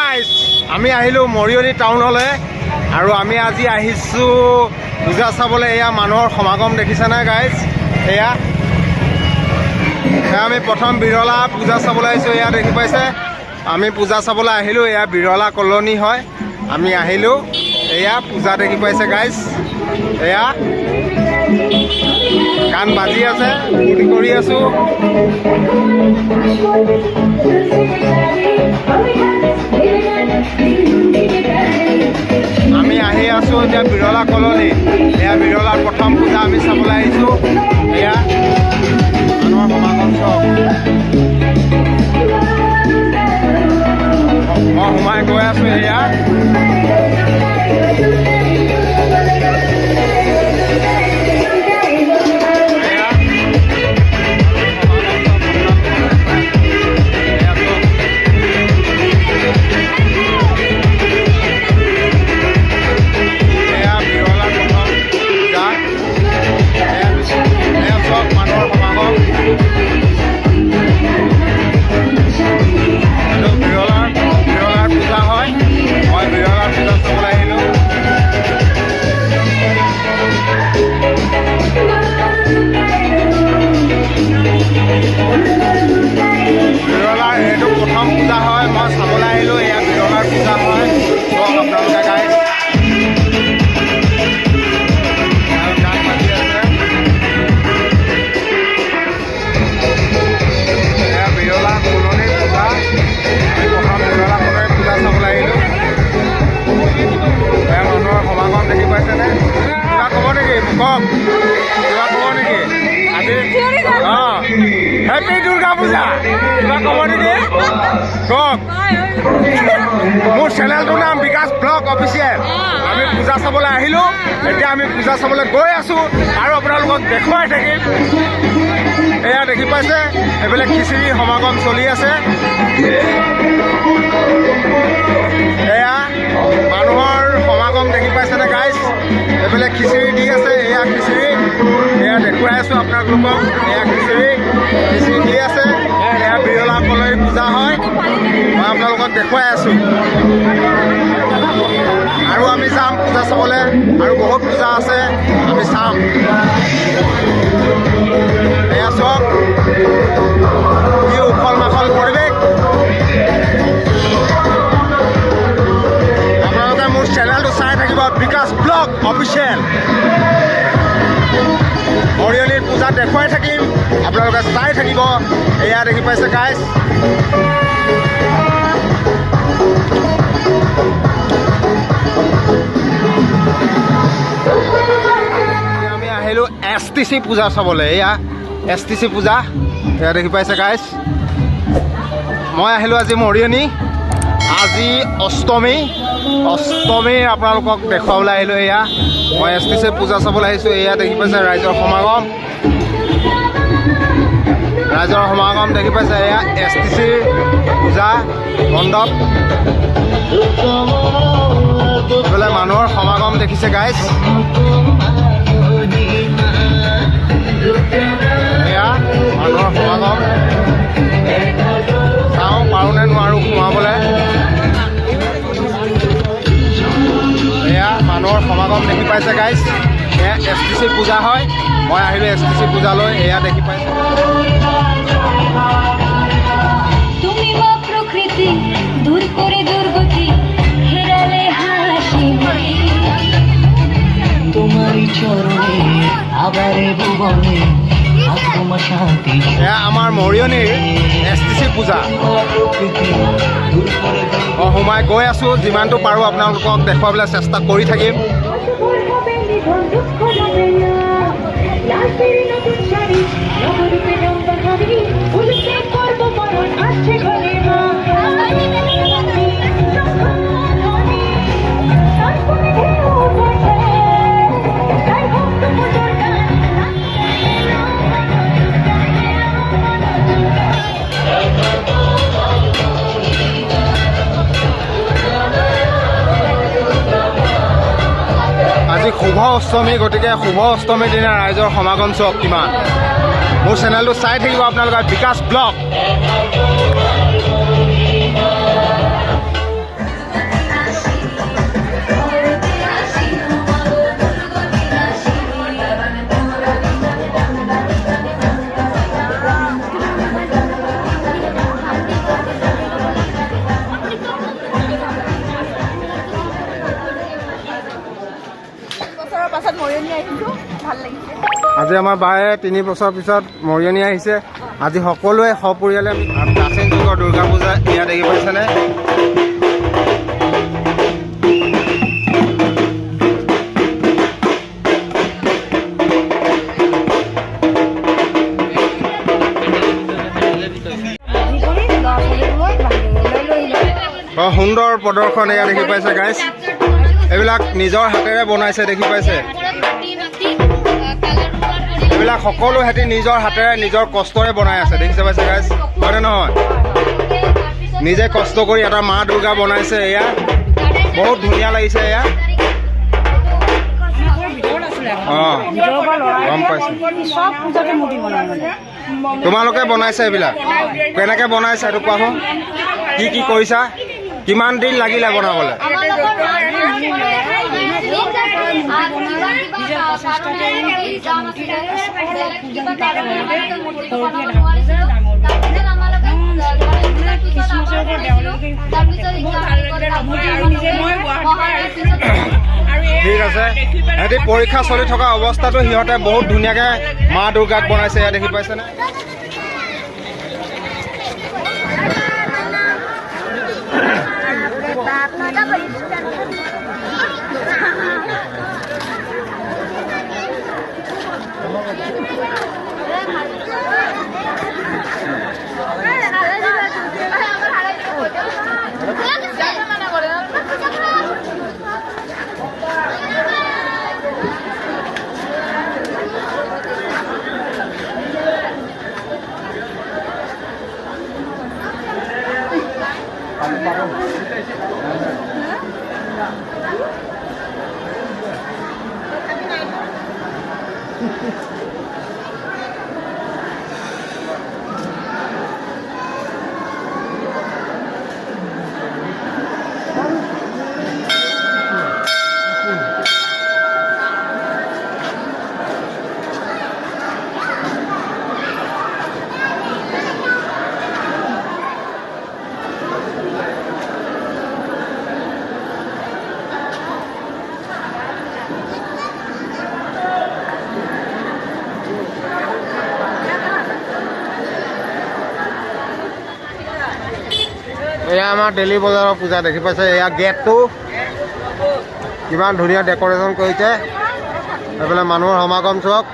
Guys আমি আহিলোঁ মৰিয়নি টাউনলৈ আৰু আমি আজি আহিছোঁ পূজা চাবলৈ। এয়া মানুহৰ সমাগম দেখিছেনে গাইজ? এয়া আমি প্ৰথম বিৰলা পূজা চাবলৈ আহিছোঁ। এয়া দেখি পাইছে আমি পূজা চাবলৈ আহিলোঁ। এয়া বিৰলা কলনী হয়, আমি আহিলোঁ। এয়া পূজা দেখি পাইছে গাইজ। এয়া গান বাজি আছে, ফূৰ্তি কৰি আছোঁ। আমি আহি আছোঁ এতিয়া বিৰলা কলনী। এয়া বিৰলাৰ প্ৰথম পূজা আমি চাবলৈ আহিছোঁ। এয়া মানুহৰ সমাগম চব মই সোমাই গৈ আছোঁ। এয়া হেপী দুৰ্গা পূজা কিবা ক'ব নেকি? কওক। মোৰ চেনেলটোৰ নাম বিকাশ ব্লগ অফিচিয়েল। আমি পূজা চাবলৈ আহিলোঁ, এতিয়া আমি পূজা চাবলৈ গৈ আছোঁ আৰু আপোনালোকক দেখুৱাই থাকিম। এয়া দেখি পাইছে এইফালে খিচিৰি সমাগম চলি আছে। এয়া মানুহৰ সমাগম দেখি পাইছেনে গাইজ? এইফালে খিচিৰি দি আছে। এয়া খিচিৰি এয়া দেখুৱাই আছোঁ আপোনালোকক। এয়া খিচিৰি দি আছে। এয়া বিৰলা কলনী পূজা হয়, মই আপোনালোকক দেখুৱাই আছোঁ। আৰু আমি যাম পূজা চাবলৈ, আৰু বহুত পূজা আছে আমি চাম। এয়া চব কি উখল মাখল পৰিৱেশ। আপোনালোকে মোৰ চেনেলটো চাই থাকিব, বিকাশ ব্লগ অফিচিয়েল। মৰিয়নিৰ পূজা দেখুৱাই থাকিম, আপোনালোকে চাই থাকিব। এয়া দেখি পাইছে গাইজ। আমি আহিলোঁ STC পূজা চাবলৈ। এয়া STC পূজা, এয়া দেখি পাইছে গাইজ। মই আহিলোঁ আজি মৰিয়নি। আজি অষ্টমী আপোনালোকক দেখুৱাবলৈ আহিলোঁ। এয়া মই STC পূজা চাবলৈ আহিছোঁ। এয়া দেখি পাইছে ৰাইজৰ সমাগম, দেখি পাইছে। এয়া STC পূজা মণ্ডপ, এইফালে মানুহৰ সমাগম দেখিছে গাইজ। এয়া মানুহৰ সমাগম, চাওঁ পাৰোঁনে নোৱাৰোঁ সোমাবলৈ। এয়া মানুহৰ সমাগম দেখি পাইছে গাইজ। এয়া STC পূজা হয়, মই আহিলোঁ STC পূজালৈ। এয়া দেখি পাইছে এয়া আমাৰ মৰিয়নিৰ STC পূজা। মই সোমাই গৈ আছোঁ, যিমানটো পাৰোঁ আপোনালোকক দেখুৱাবলৈ চেষ্টা কৰি থাকিম। আজি শুভ অষ্টমী, গতিকে শুভ অষ্টমীৰ দিনা ৰাইজৰ সমাগম চাওক কিমান। মোৰ চেনেলটো চাই থাকিব আপোনালোকে, বিকাশ ব্লগ। আজি আমাৰ বায়ে 3 বছৰ পিছত মৰিয়নি আহিছে। আজি সকলোৱে সপৰিয়ালে প্ৰাচীন যুগৰ দুৰ্গা পূজা ইয়াত দেখি পাইছেনে? সুন্দৰ প্ৰদৰ্শন এয়া দেখি পাইছে গাইজ। এইবিলাক নিজৰ হাতেৰে বনাইছে দেখি পাইছে। এইবিলাক সকলো সিহঁতি নিজৰ হাতেৰে নিজৰ কষ্টৰে বনাই আছে দেখিছে পাইছে গাইজ, হয়নে নহয়? নিজে কষ্ট কৰি এটা মা দুৰ্গা বনাইছে। এয়া বহুত ধুনীয়া লাগিছে। এয়া গম পাইছো। তোমালোকে বনাইছে এইবিলাক, কেনেকে বনাইছা এইটো কোৱাচোন? কি কি কৰিছা? কিমান দিন লাগিলে বনাবলৈ? ঠিক আছে। সিহঁতি পৰীক্ষা চলি থকা অৱস্থাটো সিহঁতে বহুত ধুনীয়াকে মা দুৰ্গাক বনাইছে। এয়া দেখি পাইছেনে? এয়া আমাৰ দিল্লী বজাৰৰ পূজা দেখি পাইছে। এয়া গেটটো কিমান ধুনীয়া ডেকৰেশ্যন কৰিছে। এইফালে মানুহৰ সমাগম চাওক।